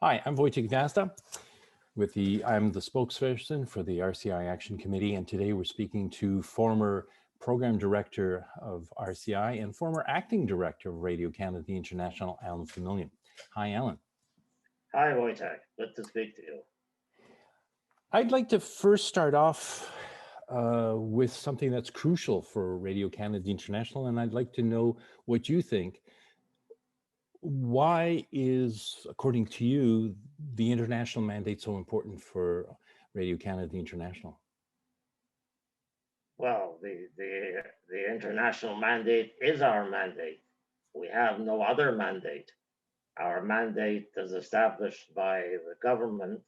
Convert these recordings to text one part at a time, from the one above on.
Hi, I'm Wojtek Gwiazda. I'm the spokesperson for the RCI Action Committee, and today we're speaking to former Program Director of RCI and former Acting Director of Radio Canada International, Allan Familiant. Hi, Allan. Hi, Wojtek. Good to speak to you. I'd like to first start off with something that's crucial for Radio Canada International, and I'd like to know what you think. Why is, according to you, the international mandate so important for Radio Canada International? Well, the international mandate is our mandate. We have no other mandate. Our mandate, as established by the government,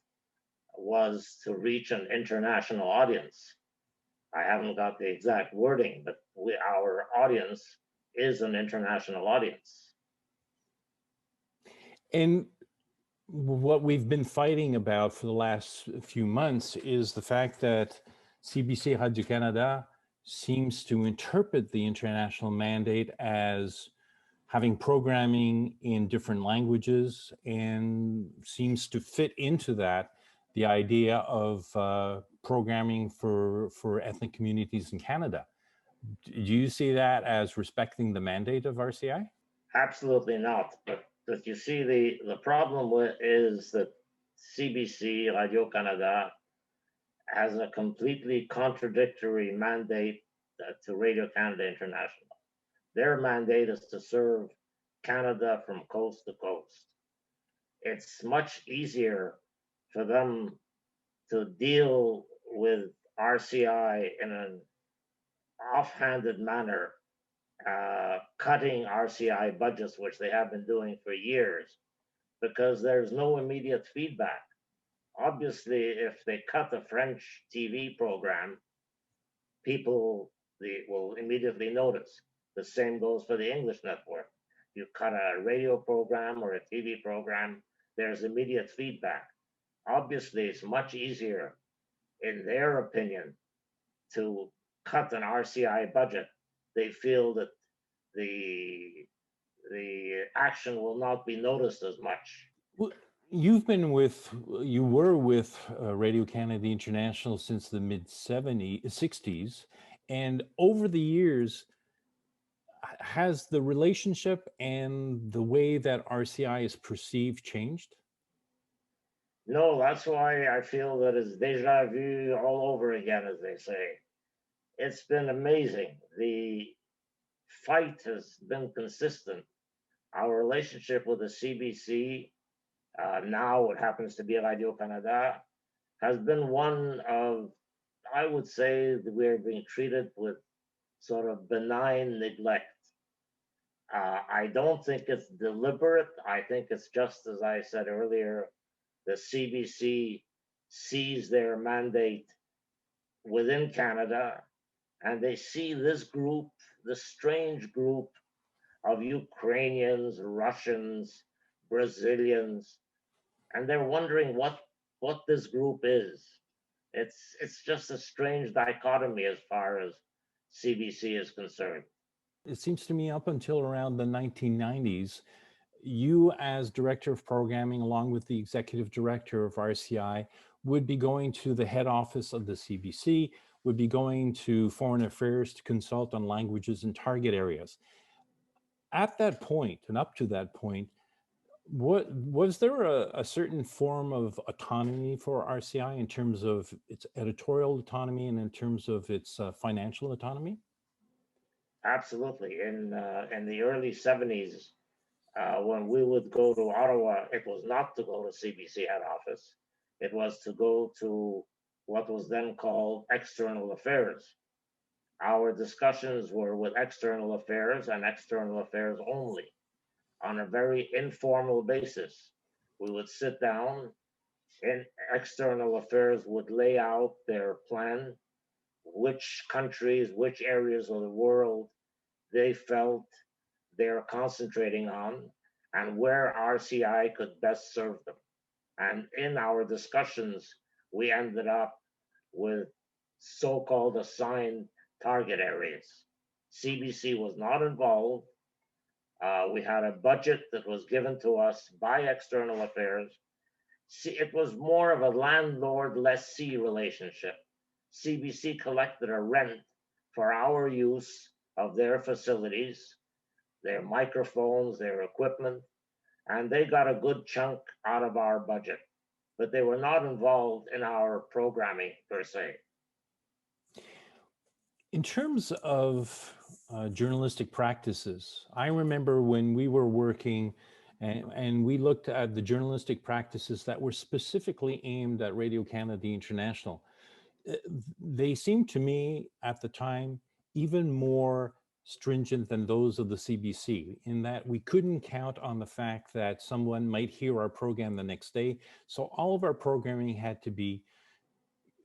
was to reach an international audience. I haven't got the exact wording, but our audience is an international audience. And what we've been fighting about for the last few months is the fact that CBC Radio Canada seems to interpret the international mandate as having programming in different languages and seems to fit into that the idea of programming for ethnic communities in Canada. Do you see that as respecting the mandate of RCI? Absolutely not. But you see, the problem is that CBC Radio Canada has a completely contradictory mandate to Radio Canada International. Their mandate is to serve Canada from coast to coast. It's much easier for them to deal with RCI in an offhanded manner, cutting RCI budgets, which they have been doing for years, because there's no immediate feedback. Obviously, if they cut a French TV program, people will immediately notice. The same goes for the English network. You cut a radio program or a TV program, there's immediate feedback. Obviously, it's much easier, in their opinion, to cut an RCI budget. They feel that the action will not be noticed as much. Well, you were with Radio Canada International since the mid-60s, and over the years, has the relationship and the way that RCI is perceived changed? No, that's why I feel that it's déjà vu all over again, as they say. It's been amazing. The fight has been consistent. Our relationship with the CBC, now it happens to be Radio Canada, has been one of, I would say, that we're being treated with sort of benign neglect. I don't think it's deliberate. I think it's just as I said earlier, the CBC sees their mandate within Canada, and they see this group, this strange group of Ukrainians, Russians, Brazilians, and they're wondering what this group is. It's just a strange dichotomy as far as CBC is concerned. It seems to me up until around the 1990s, you as director of programming, along with the executive director of RCI, would be going to the head office of the CBC, would be going to foreign affairs to consult on languages and target areas. At that point, and up to that point, was there a certain form of autonomy for RCI in terms of its editorial autonomy and in terms of its financial autonomy? Absolutely. In the early 70s, when we would go to Ottawa, it was not to go to CBC head office. It was to go to what was then called external affairs. Our discussions were with external affairs and external affairs only, on a very informal basis. We would sit down, and external affairs would lay out their plan, which countries, which areas of the world they felt they're concentrating on, and where RCI could best serve them. And in our discussions, we ended up with so-called assigned target areas. CBC was not involved. We had a budget that was given to us by external affairs, it was more of a landlord-lessee relationship. CBC collected a rent for our use of their facilities, their microphones, their equipment, and they got a good chunk out of our budget, but they were not involved in our programming per se. In terms of journalistic practices, I remember when we were working and we looked at the journalistic practices that were specifically aimed at Radio Canada International. They seemed to me at the time even more stringent than those of the CBC, in that we couldn't count on the fact that someone might hear our program the next day. So all of our programming had to be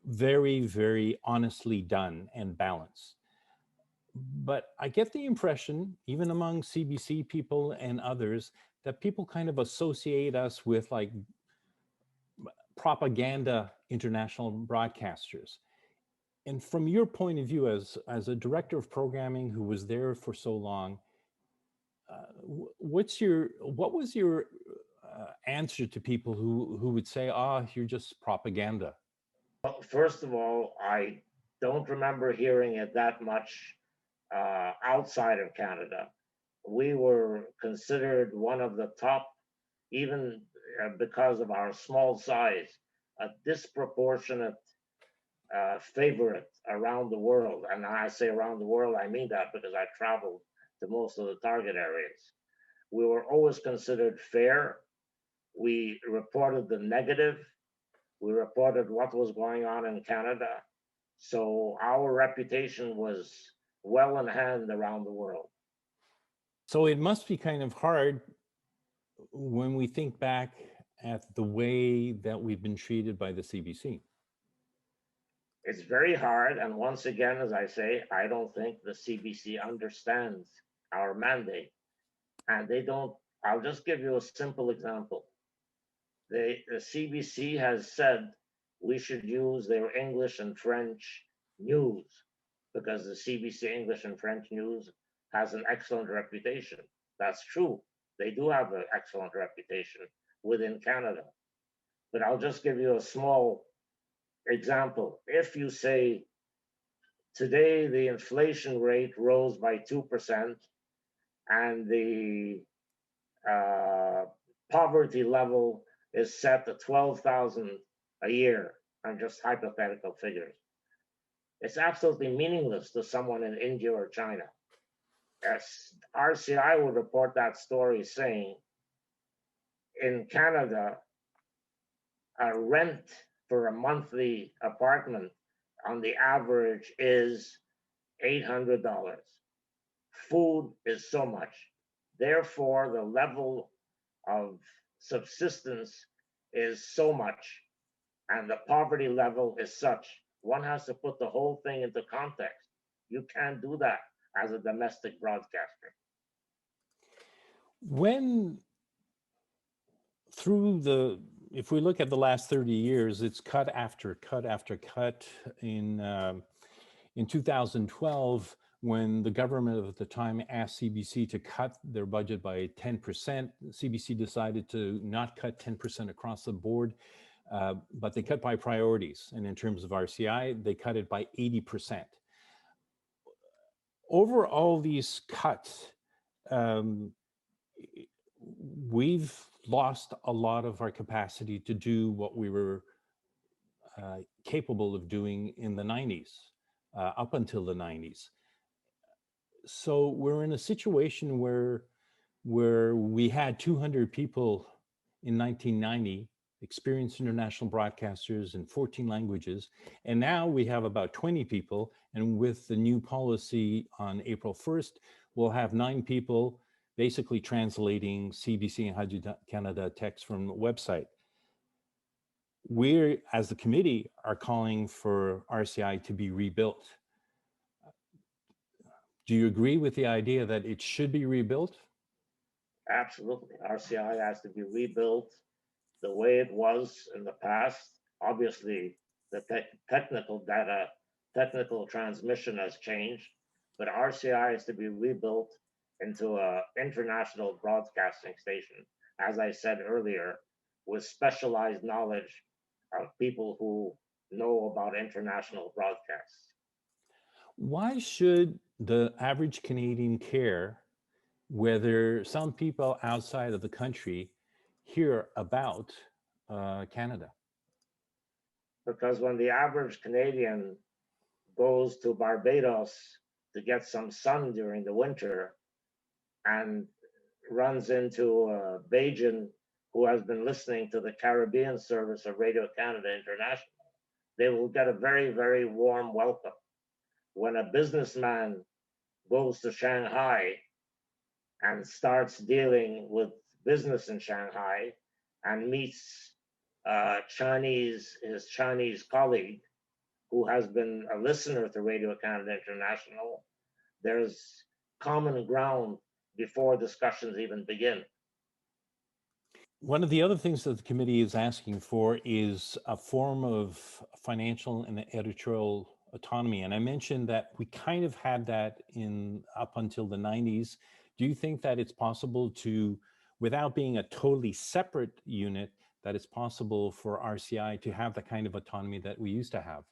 very, very honestly done and balanced. But I get the impression, even among CBC people and others, that people kind of associate us with like propaganda international broadcasters. And from your point of view as a director of programming who was there for so long, what was your answer to people who would say, you're just propaganda? Well, first of all, I don't remember hearing it that much outside of Canada. We were considered one of the top, even because of our small size, a disproportionate favorite around the world. And I say around the world, I mean that because I traveled to most of the target areas. We were always considered fair. We reported the negative. We reported what was going on in Canada. So our reputation was well in hand around the world. So it must be kind of hard when we think back at the way that we've been treated by the CBC. It's very hard. And once again, as I say, I don't think the CBC understands our mandate. And they don't. I'll just give you a simple example. The CBC has said we should use their English and French news because the CBC English and French news has an excellent reputation. That's true. They do have an excellent reputation within Canada. But I'll just give you a small example. If you say today the inflation rate rose by 2% and the poverty level is set to 12,000 a year, I'm just hypothetical figures. It's absolutely meaningless to someone in India or China. As RCI would report that story saying, in Canada, a rent for a monthly apartment on the average is $800. Food is so much. Therefore, the level of subsistence is so much, and the poverty level is such. One has to put the whole thing into context. You can't do that as a domestic broadcaster. If we look at the last 30 years, it's cut after cut after cut. In 2012, when the government at the time asked CBC to cut their budget by 10%, CBC decided to not cut 10% across the board, but they cut by priorities. And in terms of RCI, they cut it by 80%. Over all these cuts, we've lost a lot of our capacity to do what we were capable of doing in the 90s, up until the 90s. So we're in a situation where we had 200 people in 1990, experienced international broadcasters in 14 languages, and now we have about 20 people, and with the new policy on April 1st, we'll have 9 people basically translating CBC and Radio Canada text from the website. We, as the committee, are calling for RCI to be rebuilt. Do you agree with the idea that it should be rebuilt? Absolutely. RCI has to be rebuilt the way it was in the past. Obviously, the technical transmission has changed, but RCI has to be rebuilt into an international broadcasting station. As I said earlier, with specialized knowledge of people who know about international broadcasts. Why should the average Canadian care whether some people outside of the country hear about Canada? Because when the average Canadian goes to Barbados to get some sun during the winter and runs into a Bajan who has been listening to the Caribbean service of Radio Canada International, they will get a very, very warm welcome. When a businessman goes to Shanghai and starts dealing with business in Shanghai and meets his Chinese colleague who has been a listener to Radio Canada International, there's common ground before discussions even begin. One of the other things that the committee is asking for is a form of financial and editorial autonomy. And I mentioned that we kind of had that up until the 90s. Do you think that it's possible to, without being a totally separate unit, that it's possible for RCI to have the kind of autonomy that we used to have?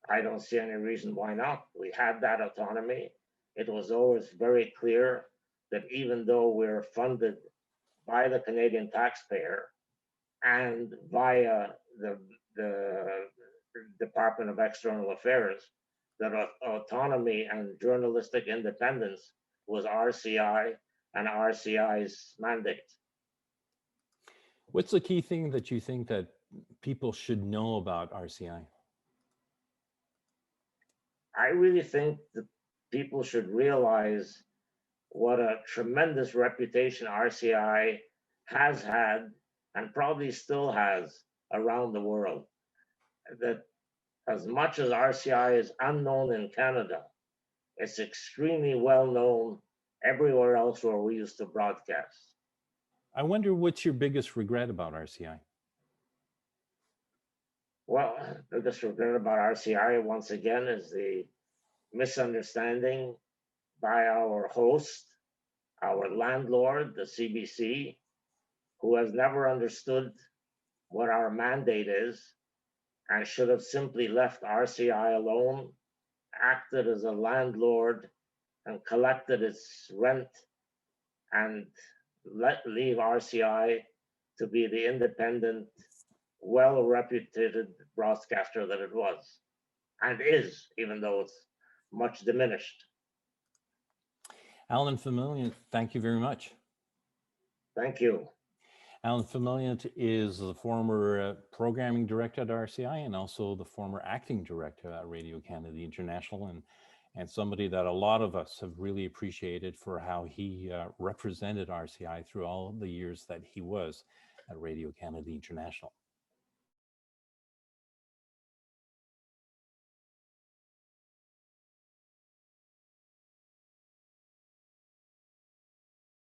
I don't see any reason why not. We had that autonomy. It was always very clear that even though we're funded by the Canadian taxpayer and via the Department of External Affairs, that autonomy and journalistic independence was RCI and RCI's mandate. What's the key thing that you think that people should know about RCI? I really think that people should realize what a tremendous reputation RCI has had and probably still has around the world. That as much as RCI is unknown in Canada, it's extremely well known everywhere else where we used to broadcast. I wonder what's your biggest regret about RCI? Well, the biggest regret about RCI, once again, is the misunderstanding by our host, our landlord, the CBC, who has never understood what our mandate is and should have simply left RCI alone, acted as a landlord and collected its rent and leave RCI to be the independent, well-reputed broadcaster that it was and is, even though it's much diminished. Allan Familiant, thank you very much. Thank you. Allan Familiant is the former programming director at RCI and also the former acting director at Radio Canada International, and somebody that a lot of us have really appreciated for how he represented RCI through all the years that he was at Radio Canada International.